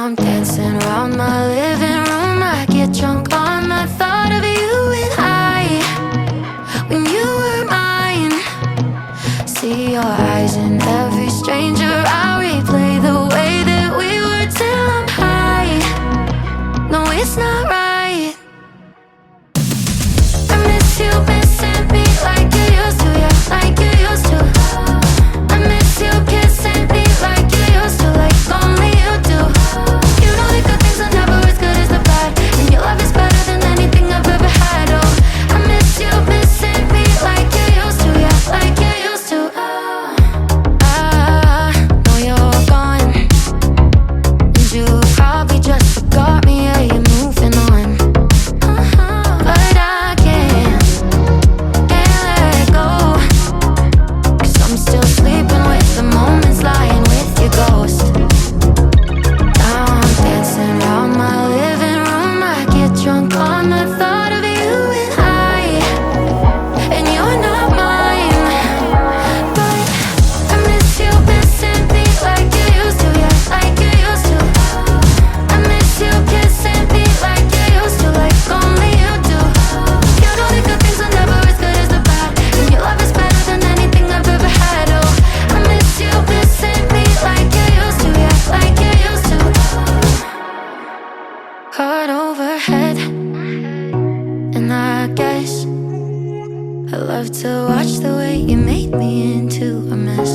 I'm dancing around my living room. I get drunk on the thought of you and I, when you were mine. See your eyes in every stranger. I replay the way that we were till I'm high. No, it's not right. I miss you missing me like you used to, yeah, like you used to. I miss you kissing me like you used to, like only you do. You know the good things are never as good as the bad, and your love is better than anything I've ever had. Oh, I miss you missing me like you used to, yeah, like you used to. I know you're gone, and you probably just forgot me, yeah, you're moving on. But I can't let go, 'cause I'm still sleeping with the moments, lying with your ghost. Now I'm dancing around my living room. I get drunk on the thought of you and I, and you're not mine. But I miss you missing me like you used to, yeah, like you used to. I miss you kissing me like you used to, like only you do. You know the good things are never as good as the bad, and your love is better than anything I've ever had. Oh, I miss you missing me like you used to, yeah, like you used to. Heart overhead, and I guess I love to watch the way you made me into a mess.